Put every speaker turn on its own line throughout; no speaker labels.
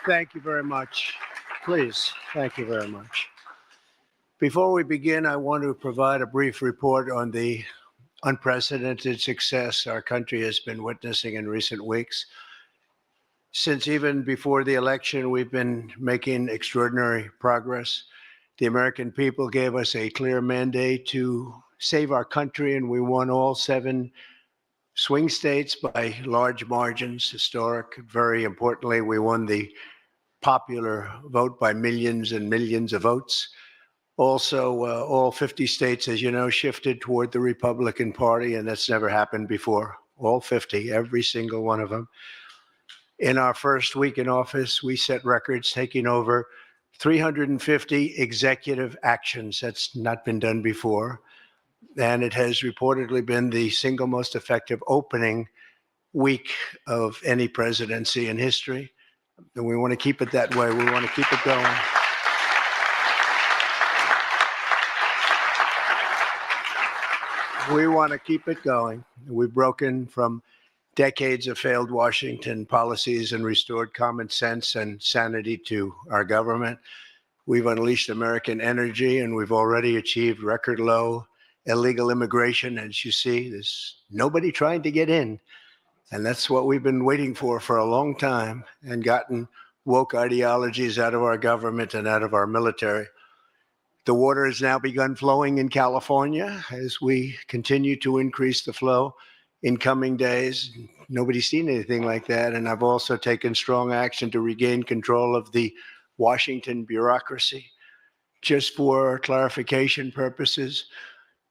Thank you very much. Please, thank you very much. Before we begin, I want to provide a brief report on the unprecedented success our country has been witnessing in recent weeks. Since even before the election, we've been making extraordinary progress. The American people gave us a clear mandate to save our country, and we won all 7 swing states by large margins, historic. Very importantly, we won the popular vote by millions and millions of votes. Also, all 50 states, as you know, shifted toward the Republican Party, and that's never happened before. All 50, every single one of them. In our first week in office, we set records, taking over 350 executive actions. That's not been done before. And it has reportedly been the single most effective opening week of any presidency in history. And we want to keep it that way. We want to keep it going. We want to keep it going. We've broken from decades of failed Washington policies and restored common sense and sanity to our government. We've unleashed American energy, and we've already achieved record low illegal immigration. As you see, there's nobody trying to get in. And that's what we've been waiting for a long time, and gotten woke ideologies out of our government and out of our military. The water has now begun flowing in California as we continue to increase the flow in coming days. Nobody's seen anything like that. And I've also taken strong action to regain control of the Washington bureaucracy. Just for clarification purposes,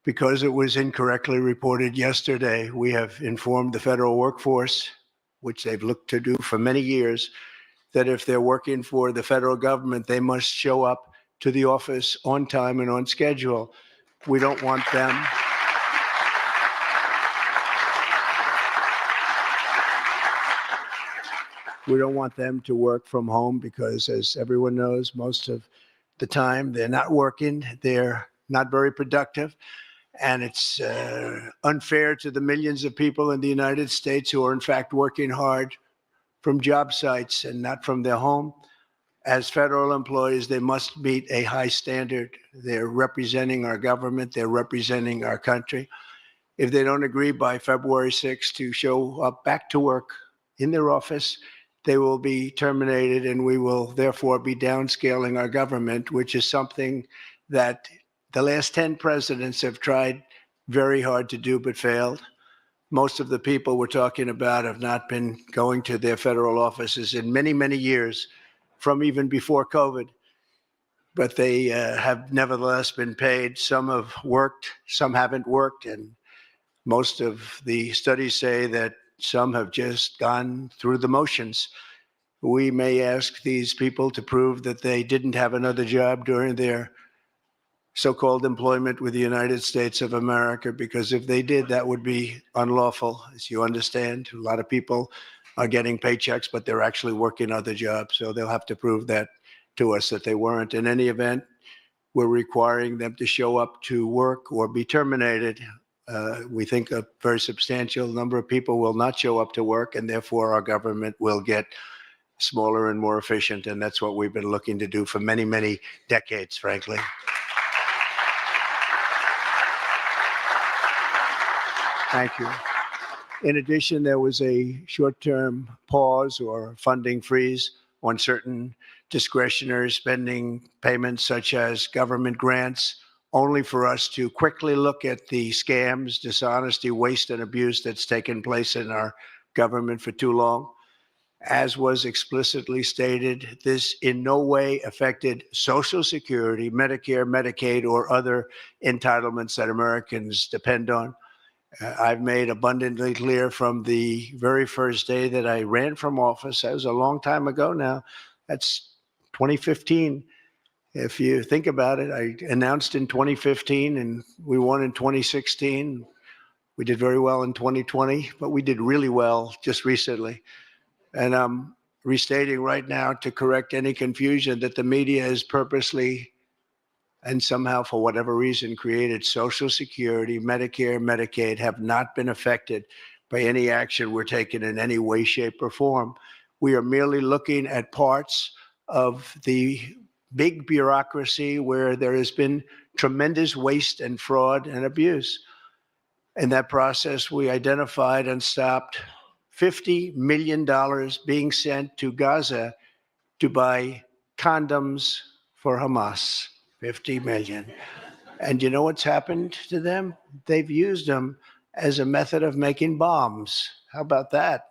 because it was incorrectly reported yesterday, we have informed the federal workforce, which they've looked to do for many years, that if they're working for the federal government, they must show up to the office on time and on schedule. We don't want them. We don't want them to work from home because, as everyone knows, most of the time they're not working, they're not very productive. And it's unfair to the millions of people in the United States who are in fact working hard from job sites and not from their home. As federal employees, they must meet a high standard. They're representing our government, they're representing our country. If they don't agree by February 6th to show up back to work in their office, they will be terminated, and we will therefore be downscaling our government, which is something that the last 10 presidents have tried very hard to do but failed. Most of the people we're talking about have not been going to their federal offices in many, many years, from even before COVID. But they have nevertheless been paid. Some have worked, some haven't worked, and most of the studies say that some have just gone through the motions. We may ask these people to prove that they didn't have another job during their so-called employment with the United States of America, because if they did, that would be unlawful. As you understand, a lot of people are getting paychecks, but they're actually working other jobs. So they'll have to prove that to us that they weren't. In any event, we're requiring them to show up to work or be terminated. We think a very substantial number of people will not show up to work, and therefore our government will get smaller and more efficient. And that's what we've been looking to do for many, many decades, frankly. Thank you. In addition, there was a short-term pause or funding freeze on certain discretionary spending payments, such as government grants, only for us to quickly look at the scams, dishonesty, waste, and abuse that's taken place in our government for too long. As was explicitly stated, this in no way affected Social Security, Medicare, Medicaid, or other entitlements that Americans depend on. I've made abundantly clear from the very first day that I ran from office. That was a long time ago now. That's 2015. If you think about it, I announced in 2015 and we won in 2016. We did very well in 2020, but we did really well just recently. And I'm restating right now to correct any confusion that the media is purposely and somehow, for whatever reason, created Social Security, Medicare, Medicaid have not been affected by any action we're taking in any way, shape, or form. We are merely looking at parts of the big bureaucracy where there has been tremendous waste and fraud and abuse. In that process, we identified and stopped $50 million being sent to Gaza to buy condoms for Hamas. 50 million. And you know what's happened to them? They've used them as a method of making bombs. How about that?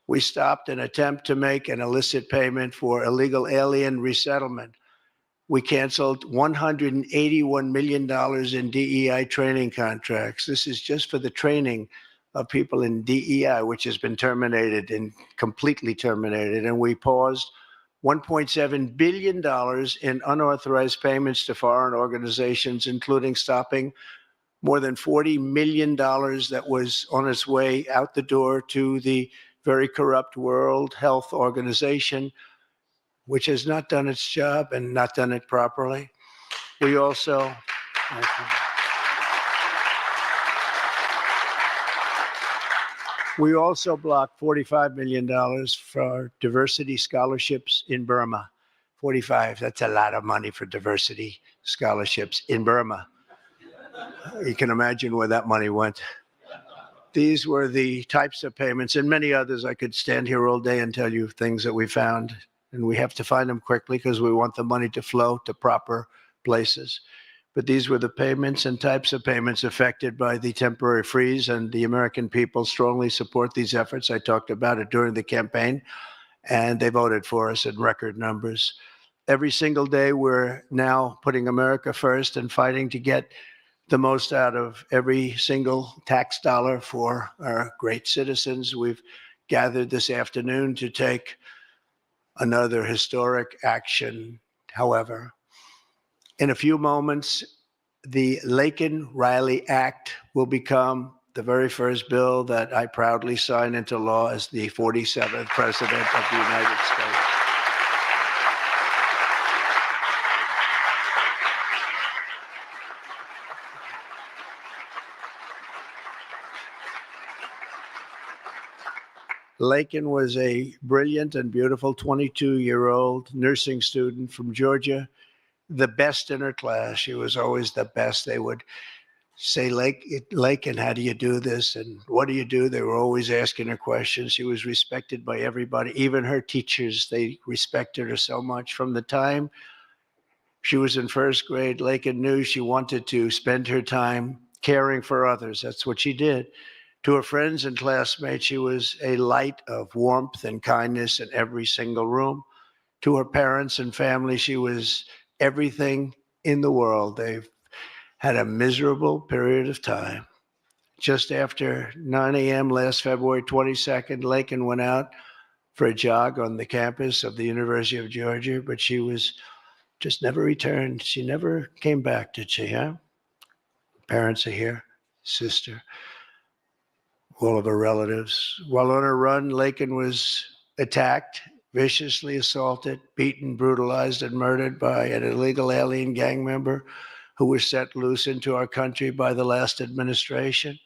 We stopped an attempt to make an illicit payment for illegal alien resettlement. We canceled $181 million in DEI training contracts. This is just for the training of people in DEI, which has been terminated and completely terminated. And we paused $1.7 billion in unauthorized payments to foreign organizations, including stopping more than $40 million that was on its way out the door to the very corrupt World Health Organization, which has not done its job and not done it properly. We also blocked $45 million for diversity scholarships in Burma. 45, that's a lot of money for diversity scholarships in Burma. You can imagine where that money went. These were the types of payments and many others. I could stand here all day and tell you things that we found, and we have to find them quickly because we want the money to flow to proper places. But these were the payments and types of payments affected by the temporary freeze, and the American people strongly support these efforts. I talked about it during the campaign, and they voted for us in record numbers. Every single day, we're now putting America first and fighting to get the most out of every single tax dollar for our great citizens. We've gathered this afternoon to take another historic action. However, in a few moments, the Laken Riley Act will become the very first bill that I proudly sign into law as the 47th President of the United States. Laken was a brilliant and beautiful 22-year-old nursing student from Georgia, the best in her class. She was always the best. They would say, Laken, how do you do this? And what do you do? They were always asking her questions. She was respected by everybody, even her teachers. They respected her so much. From the time she was in first grade, Laken knew she wanted to spend her time caring for others. That's what she did. To her friends and classmates, she was a light of warmth and kindness in every single room. To her parents and family, she was everything in the world. They've had a miserable period of time. Just after 9 a.m. last February 22nd, Laken went out for a jog on the campus of the University of Georgia, but she was just never returned. She never came back, did she, huh? Parents are here, sister, all of her relatives. While on her run, Laken was attacked, viciously assaulted, beaten, brutalized, and murdered by an illegal alien gang member who was set loose into our country by the last administration.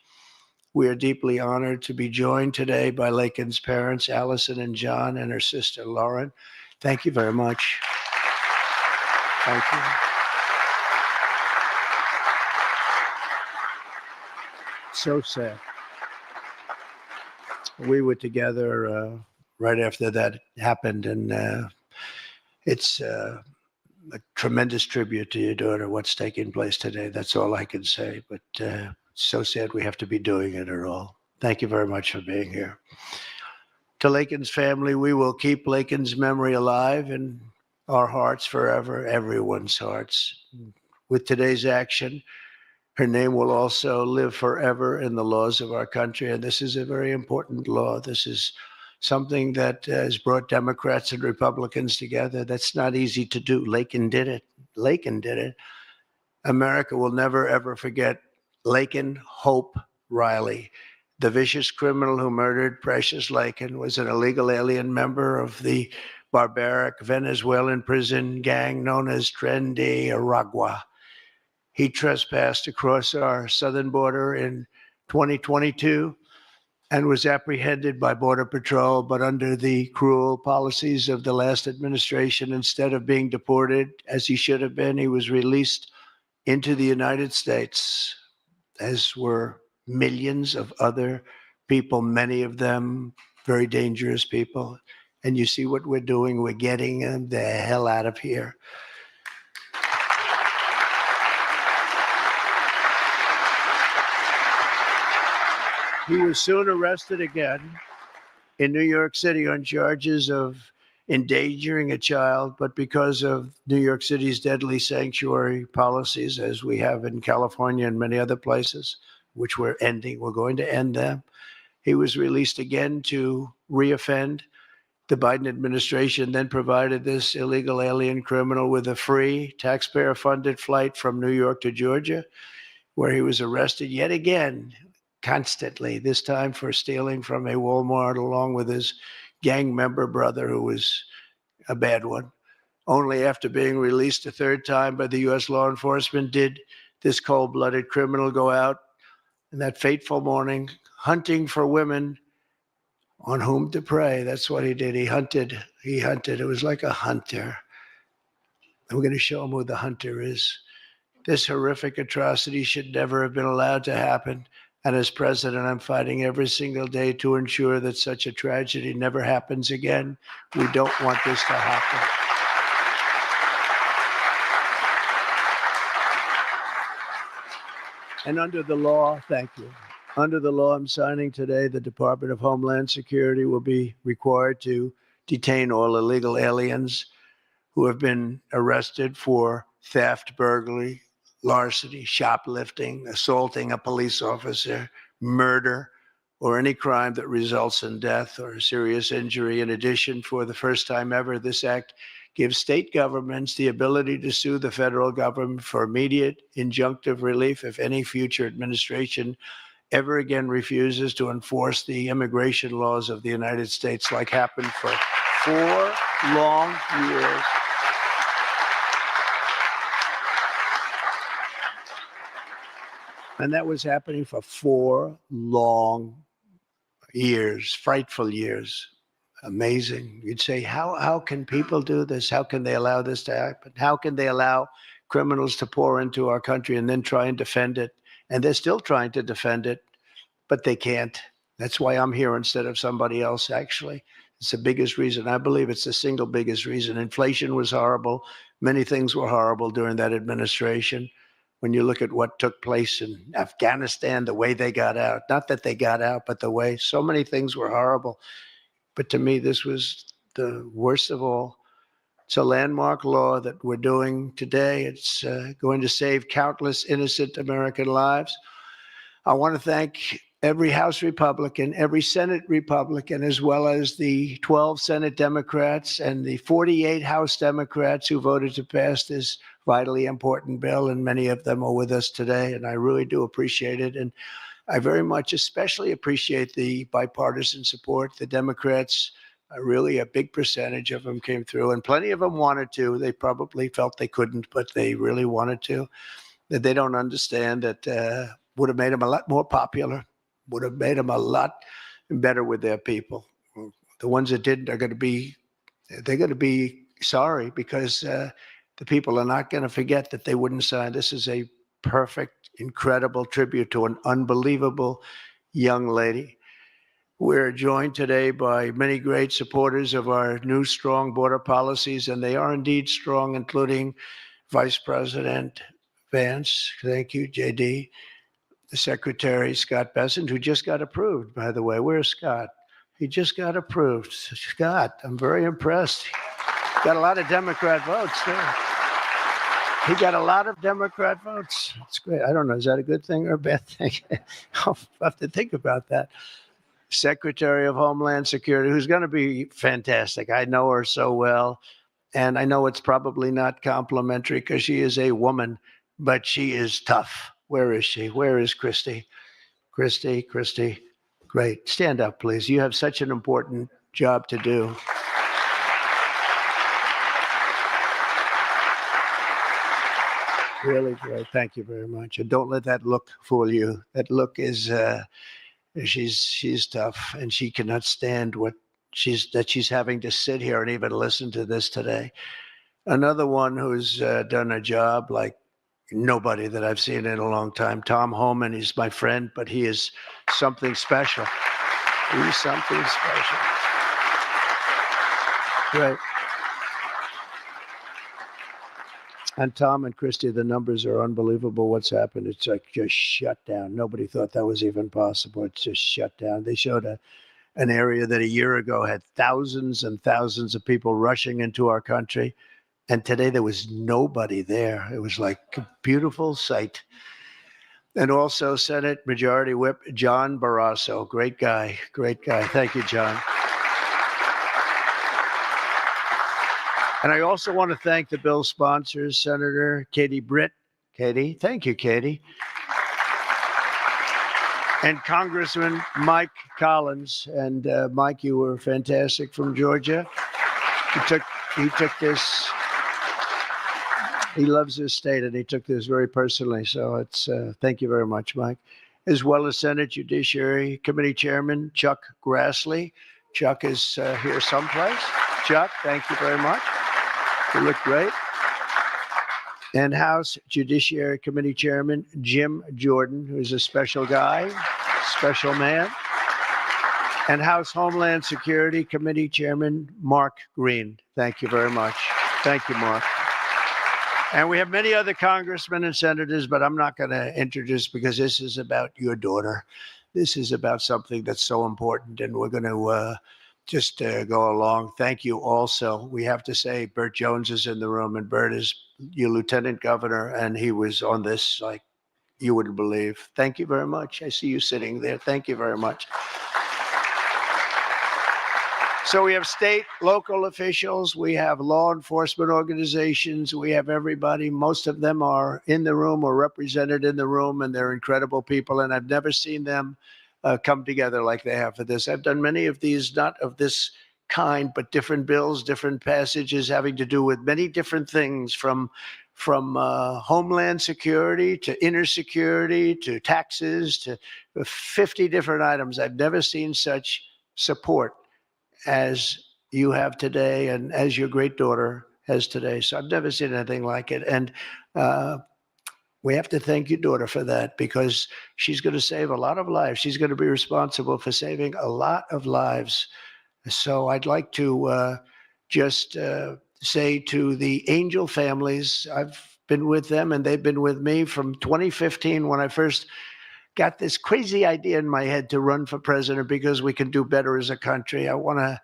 We are deeply honored to be joined today by Laken's parents, Allison and John, and her sister, Lauren. Thank you very much. Thank you. So sad. We were together right after that happened, and it's a tremendous tribute to your daughter, what's taking place today. That's all I can say, but it's so sad we have to be doing it at all. Thank you very much for being here. To Laken's family, we will keep Laken's memory alive in our hearts forever, everyone's hearts. With today's action, Her name will also live forever in the laws of our country. And this is a very important law. This is something that has brought Democrats and Republicans together. That's not easy to do. Laken did it. Laken did it. America will never, ever forget Laken Hope Riley. The vicious criminal who murdered Precious Laken was an illegal alien member of the barbaric Venezuelan prison gang known as Tren de Aragua. He trespassed across our southern border in 2022 and was apprehended by Border Patrol, but under the cruel policies of the last administration, instead of being deported, as he should have been, he was released into the United States, as were millions of other people, many of them very dangerous people. And you see what we're doing. We're getting them the hell out of here. He was soon arrested again in New York City on charges of endangering a child, but because of New York City's deadly sanctuary policies, as we have in California and many other places, which we're going to end them, he was released again to reoffend. The Biden administration then provided this illegal alien criminal with a free taxpayer-funded flight from New York to Georgia, where he was arrested yet again, constantly, this time for stealing from a Walmart along with his gang member brother, who was a bad one. Only after being released a third time by the U.S. law enforcement did this cold-blooded criminal go out in that fateful morning hunting for women on whom to prey. That's what he did. He hunted. It was like a hunter. And we're going to show him who the hunter is. This horrific atrocity should never have been allowed to happen. And as president, I'm fighting every single day to ensure that such a tragedy never happens again. We don't want this to happen. And under the law, thank you. Under the law I'm signing today, the Department of Homeland Security will be required to detain all illegal aliens who have been arrested for theft, burglary, larceny, shoplifting, assaulting a police officer, murder, or any crime that results in death or serious injury. In addition, for the first time ever, this act gives state governments the ability to sue the federal government for immediate injunctive relief if any future administration ever again refuses to enforce the immigration laws of the United States, like happened for 4 long years. And that was happening for 4 long years, frightful years. Amazing. You'd say, how can people do this? How can they allow this to happen? How can they allow criminals to pour into our country and then try and defend it? And they're still trying to defend it, but they can't. That's why I'm here instead of somebody else, actually. It's the biggest reason. I believe it's the single biggest reason. Inflation was horrible. Many things were horrible during that administration. When you look at what took place in Afghanistan, the way they got out, not that they got out, but the way so many things were horrible. But to me, this was the worst of all. It's a landmark law that we're doing today. It's going to save countless innocent American lives. I want to thank every House Republican, every Senate Republican, as well as the 12 Senate Democrats and the 48 House Democrats who voted to pass this vitally important bill, and many of them are with us today, and I really do appreciate it. And I very much especially appreciate the bipartisan support. The Democrats, really a big percentage of them came through, and plenty of them wanted to. They probably felt they couldn't, but they really wanted to. That they don't understand that would have made them a lot more popular, would have made them a lot better with their people. The ones that didn't are going to be, they're going to be sorry, because the people are not going to forget that they wouldn't sign. This is a perfect, incredible tribute to an unbelievable young lady. We're joined today by many great supporters of our new strong border policies, and they are indeed strong, including Vice President Vance, thank you, JD, the Secretary Scott Bessent, who just got approved, by the way. Where's Scott? He just got approved. Scott, I'm very impressed. Got a lot of Democrat votes there. He got a lot of Democrat votes. It's great. I don't know. Is that a good thing or a bad thing? I'll have to think about that. Secretary of Homeland Security, who's going to be fantastic. I know her so well. And I know it's probably not complimentary because she is a woman, but she is tough. Where is she? Where is Christy? Christy. Great. Stand up, please. You have such an important job to do. Really great. Thank you very much. And don't let that look fool you. That look is, she's tough, and she cannot stand what she's having to sit here and even listen to this today. Another one who's done a job like nobody that I've seen in a long time, Tom Homan. He's my friend, but he is something special. He's something special. Great. And Tom and Christy, the numbers are unbelievable. What's happened? It's like just shut down. Nobody thought that was even possible. It's just shut down. They showed an area that a year ago had thousands and thousands of people rushing into our country. And today there was nobody there. It was like a beautiful sight. And also Senate Majority Whip John Barrasso. Great guy. Great guy. Thank you, John. And I also want to thank the bill sponsors, Senator Katie Britt. Katie, thank you, Katie. And Congressman Mike Collins. And Mike, you were fantastic from Georgia. He took this. He loves his state, and he took this very personally. So it's thank you very much, Mike. As well as Senate Judiciary Committee Chairman Chuck Grassley. Chuck is here someplace. Chuck, thank you very much. You look great. And House Judiciary Committee Chairman Jim Jordan, who's a special guy, special man. And House Homeland Security Committee Chairman Mark Green. Thank you very much. Thank you, Mark. And we have many other congressmen and senators, but I'm not going to introduce because this is about your daughter. This is about something that's so important, and we're going to just go along. Thank you also. We have to say Burt Jones is in the room, and Burt is your lieutenant governor, and he was on this like you wouldn't believe. Thank you very much. I see you sitting there. Thank you very much. So we have state, local officials, we have law enforcement organizations, we have everybody. Most of them are in the room or represented in the room, and they're incredible people, and I've never seen them come together like they have for this. I've done many of these, not of this kind, but different bills, different passages having to do with many different things, from homeland security to inner security to taxes to 50 different items. I've never seen such support as you have today and as your great daughter has today. So I've never seen anything like it. And we have to thank your daughter for that, because she's going to save a lot of lives. She's going to be responsible for saving a lot of lives. So I'd like to just say to the Angel families, I've been with them and they've been with me from 2015 when I first got this crazy idea in my head to run for president because we can do better as a country. I want to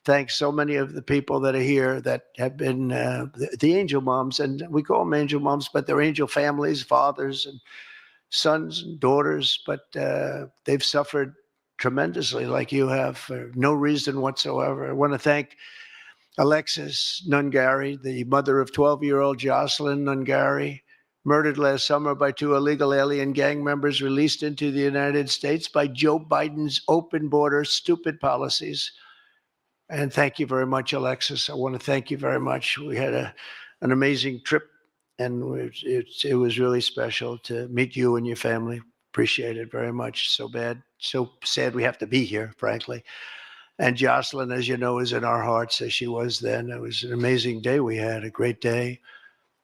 thank so many of the people that are here that have been the angel moms, and we call them angel moms, but they're angel families, fathers and sons and daughters, but they've suffered tremendously like you have for no reason whatsoever. I want to thank Alexis Nungari, the mother of 12-year-old Jocelyn Nungari, murdered last summer by 2 illegal alien gang members released into the United States by Joe Biden's open border stupid policies. And thank you very much, Alexis. I want to thank you very much. We had an amazing trip, and it was really special to meet you and your family. Appreciate it very much. So sad we have to be here, frankly. And Jocelyn, as you know, is in our hearts as she was then. It was an amazing day. We had a great day,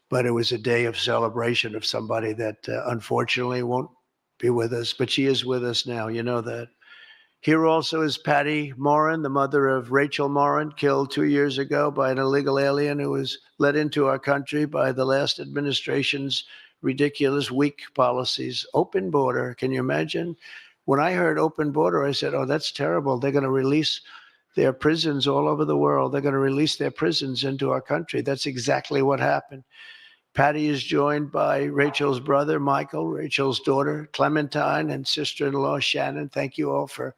but it was a day of celebration of somebody that unfortunately won't be with us, but she is with us now. You know that. Here also is Patty Morin, the mother of Rachel Morin, killed 2 years ago by an illegal alien who was let into our country by the last administration's ridiculous, weak policies. Open border. Can you imagine? When I heard open border, I said, oh, that's terrible. They're going to release their prisons all over the world. They're going to release their prisons into our country. That's exactly what happened. Patty is joined by Rachel's brother, Michael, Rachel's daughter, Clementine, and sister-in-law, Shannon. Thank you all for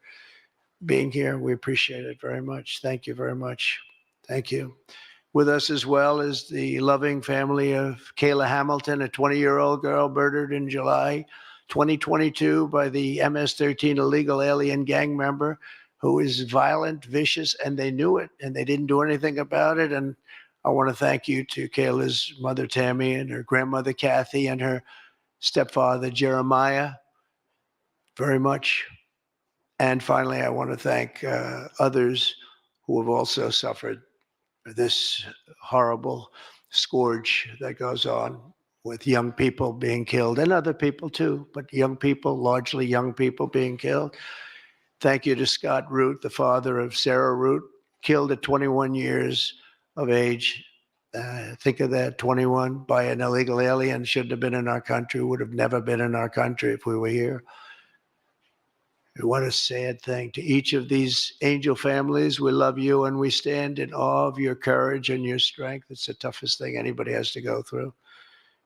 being here. We appreciate it very much. Thank you very much. Thank you. With us as well is the loving family of Kayla Hamilton, a 20-year-old girl murdered in July 2022 by the MS-13 illegal alien gang member who is violent, vicious, and they knew it, and they didn't do anything about it. And I want to thank you to Kayla's mother, Tammy, and her grandmother, Kathy, and her stepfather, Jeremiah, very much. And finally, I want to thank others who have also suffered this horrible scourge that goes on with young people being killed, and other people too, but young people, largely young people being killed. Thank you to Scott Root, the father of Sarah Root, killed at 21 years of age. Think of that, 21, by an illegal alien. Shouldn't have been in our country, would have never been in our country if we were here. What a sad thing. To each of these angel families, we love you and we stand in awe of your courage and your strength. It's the toughest thing anybody has to go through.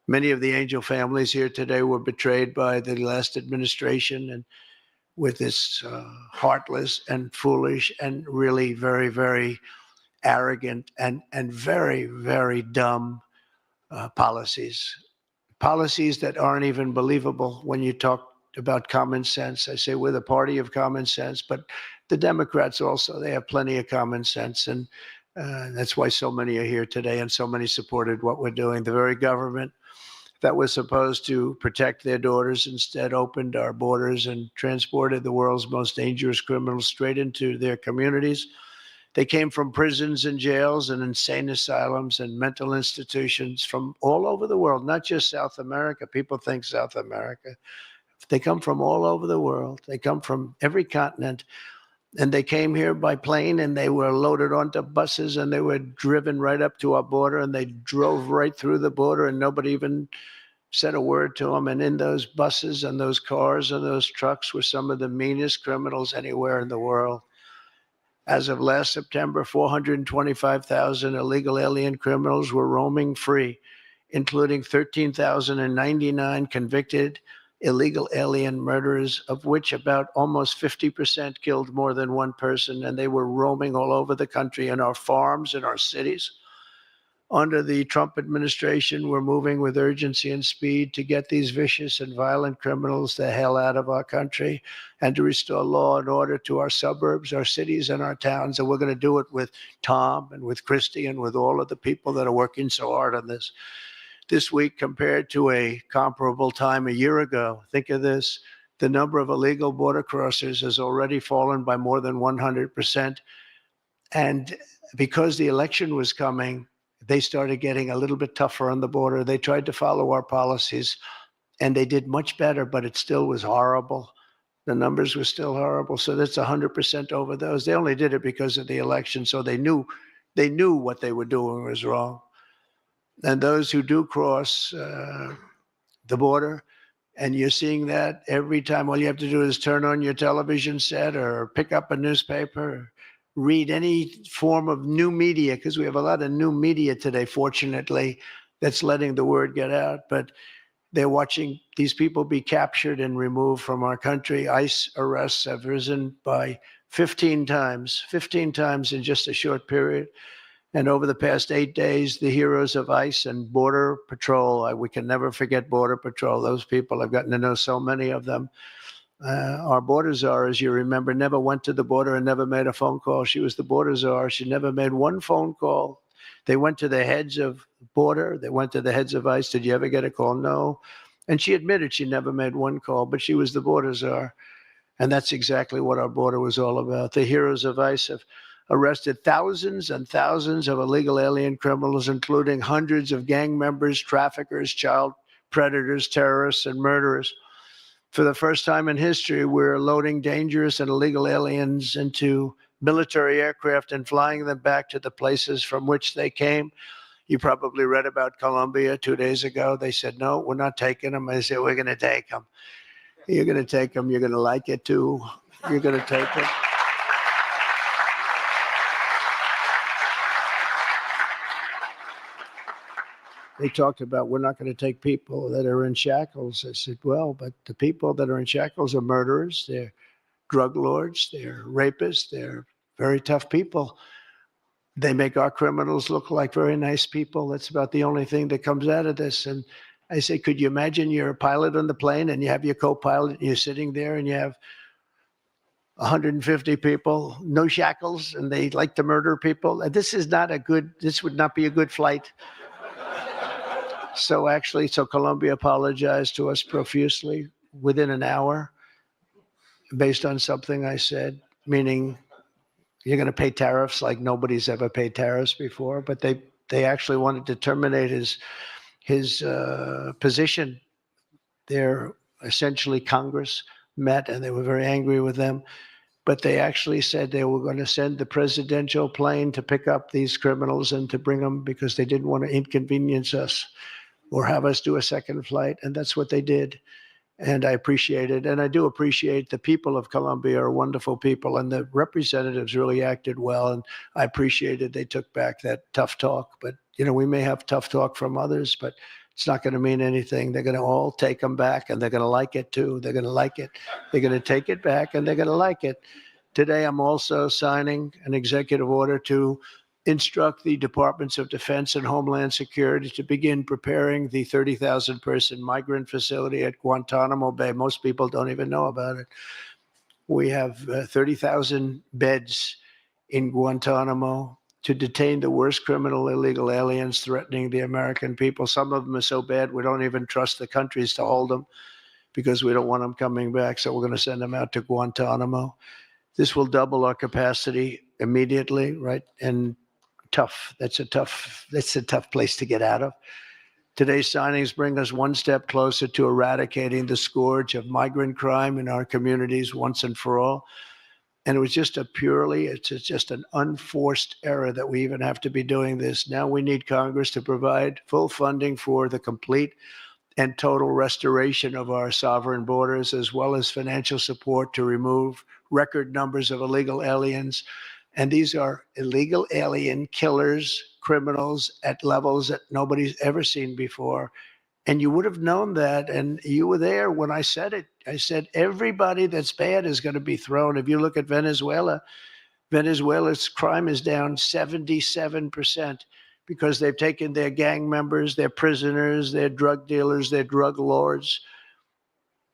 Many of the angel families here today were betrayed by the last administration, and with this heartless and foolish and really very, very arrogant and very, very dumb policies that aren't even believable when you talk about common sense. I say we're the party of common sense, but the Democrats also, they have plenty of common sense. And that's why so many are here today and so many supported what we're doing. The very government that was supposed to protect their daughters instead opened our borders and transported the world's most dangerous criminals straight into their communities. They came from prisons and jails and insane asylums and mental institutions from all over the world, not just South America. People think South America. They come from all over the world. They come from every continent. And they came here by plane, and they were loaded onto buses, and they were driven right up to our border, and they drove right through the border, and nobody even said a word to them. And in those buses and those cars and those trucks were some of the meanest criminals anywhere in the world. As of last September, 425,000 illegal alien criminals were roaming free, including 13,099 convicted illegal alien murderers, of which about almost 50% killed more than one person, and they were roaming all over the country in our farms, in our cities. Under the Trump administration, we're moving with urgency and speed to get these vicious and violent criminals the hell out of our country and to restore law and order to our suburbs, our cities, and our towns. And we're going to do it with Tom and with Christy and with all of the people that are working so hard on this. This week, compared to a comparable time a year ago, think of this, the number of illegal border crossers has already fallen by more than 100%. And because the election was coming, they started getting a little bit tougher on the border. They tried to follow our policies, and they did much better, but it still was horrible. The numbers were still horrible. So that's 100% over those. They only did it because of the election, so they knew what they were doing was wrong. And those who do cross the border, and you're seeing that every time, all you have to do is turn on your television set or pick up a newspaper, or read any form of new media, because we have a lot of new media today, fortunately, that's letting the word get out. But they're watching these people be captured and removed from our country. ICE arrests have risen by 15 times in just a short period. And over the past 8 days, the heroes of ICE and Border Patrol, we can never forget Border Patrol. Those people, I've gotten to know so many of them. Our border czar, as you remember, never went to the border and never made a phone call. She was the border czar. She never made one phone call. They went to the heads of border. They went to the heads of ICE. Did you ever get a call? No. And she admitted she never made one call, but she was the border czar. And that's exactly what our border was all about. The heroes of ICE have arrested thousands and thousands of illegal alien criminals, including hundreds of gang members, traffickers, child predators, terrorists, and murderers. For the first time in history, we're loading dangerous and illegal aliens into military aircraft and flying them back to the places from which they came. You probably read about Colombia 2 days ago. They said, no, we're not taking them. I said, we're going to take them. You're going to take them. You're going to like it, too. You're going to take them. they talked about, we're not going to take people that are in shackles. I said, well, but the people that are in shackles are murderers, they're drug lords, they're rapists, they're very tough people. They make our criminals look like very nice people. That's about the only thing that comes out of this. And I say, could you imagine you're a pilot on the plane and you have your co-pilot and you're sitting there and you have 150 people, no shackles, and they like to murder people? This would not be a good flight. So Colombia apologized to us profusely within an hour based on something I said, meaning you're going to pay tariffs like nobody's ever paid tariffs before. But they actually wanted to terminate his position. They're essentially Congress met and they were very angry with them. But they actually said they were going to send the presidential plane to pick up these criminals and to bring them because they didn't want to inconvenience us or have us do a second flight. And that's what they did. And I appreciate it. And I do appreciate the people of Colombia are wonderful people. And the representatives really acted well. And I appreciated they took back that tough talk. But, we may have tough talk from others, but it's not going to mean anything. They're going to all take them back, and they're going to like it, too. They're going to like it. They're going to take it back, and they're going to like it. Today, I'm also signing an executive order to instruct the Departments of Defense and Homeland Security to begin preparing the 30,000-person migrant facility at Guantanamo Bay. Most people don't even know about it. We have 30,000 beds in Guantanamo to detain the worst criminal illegal aliens threatening the American people. Some of them are so bad we don't even trust the countries to hold them because we don't want them coming back. So we're going to send them out to Guantanamo. This will double our capacity immediately, right? And that's a tough place to get out of. Today's signings bring us one step closer to eradicating the scourge of migrant crime in our communities once and for all. And it was just it's just an unforced error that we even have to be doing this. Now we need Congress to provide full funding for the complete and total restoration of our sovereign borders, as well as financial support to remove record numbers of illegal aliens. And these are illegal alien killers, criminals at levels that nobody's ever seen before. And you would have known that, and you were there when I said it. I said, everybody that's bad is going to be thrown. If you look at Venezuela's crime is down 77% because they've taken their gang members, their prisoners, their drug dealers, their drug lords.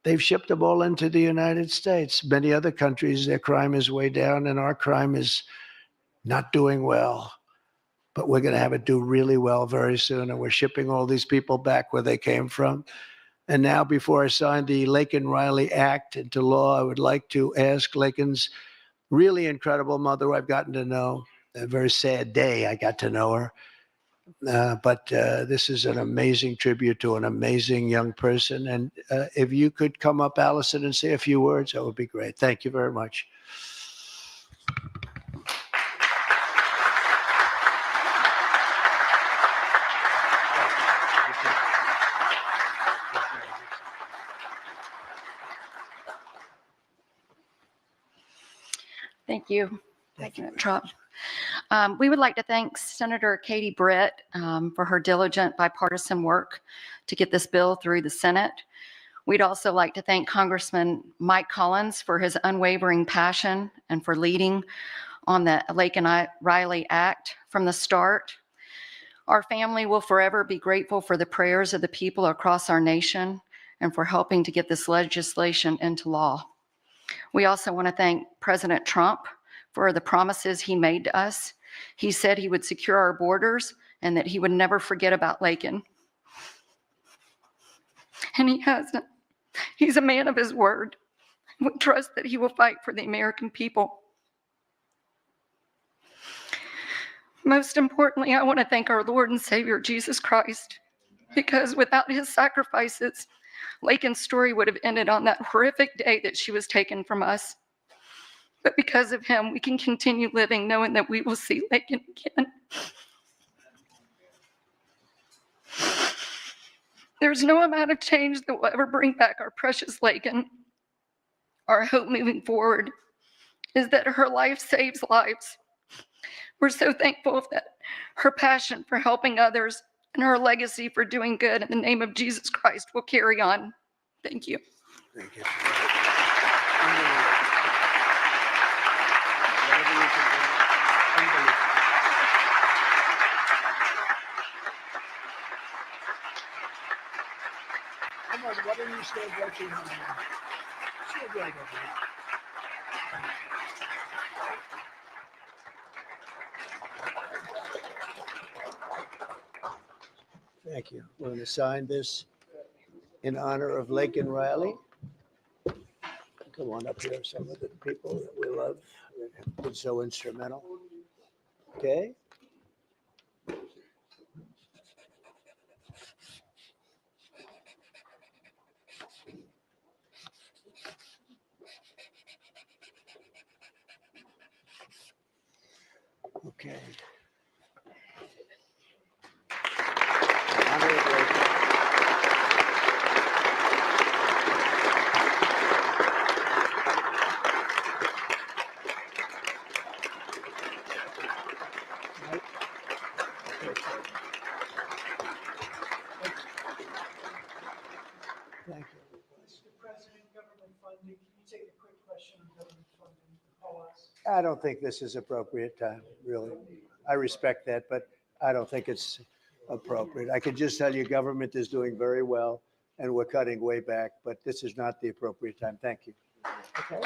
They've shipped them all into the United States. Many other countries, their crime is way down, and our crime is not doing well. But we're going to have it do really well very soon, and we're shipping all these people back where they came from. And now, before I sign the Laken Riley Act into law, I would like to ask Laken's really incredible mother, I've gotten to know. A very sad day I got to know her. But this is an amazing tribute to an amazing young person. And if you could come up, Allison, and say a few words, that would be great. Thank you very much.
Thank you, President Trump. We would like to thank Senator Katie Britt for her diligent bipartisan work to get this bill through the Senate. We'd also like to thank Congressman Mike Collins for his unwavering passion and for leading on the Laken Riley Act from the start. Our family will forever be grateful for the prayers of the people across our nation and for helping to get this legislation into law. We also want to thank President Trump for the promises he made to us. He said he would secure our borders and that he would never forget about Laken. And he hasn't. He's a man of his word. We trust that he will fight for the American people. Most importantly, I want to thank our Lord and Savior, Jesus Christ, because without his sacrifices, Laken's story would have ended on that horrific day that she was taken from us. But because of him, we can continue living knowing that we will see Laken again. There's no amount of change that will ever bring back our precious Laken. Our hope moving forward is that her life saves lives. We're so thankful that her passion for helping others and her legacy for doing good in the name of Jesus Christ will carry on. Thank you.
Thank you. Come on, why don't you stand right behind me? Stand right over here. Thank you. We're going to sign this in honor of Laken Riley. Come on up here, some of the people that we love that have been so instrumental. Okay? Okay. Honor of Laken. Right. Thank you.
Mr. President, government funding, can you take a quick question on government funding? Pause.
I don't think this is appropriate time, really. I respect that, but I don't think it's appropriate. I can just tell you government is doing very well and we're cutting way back, but this is not the appropriate time. Thank you. Okay.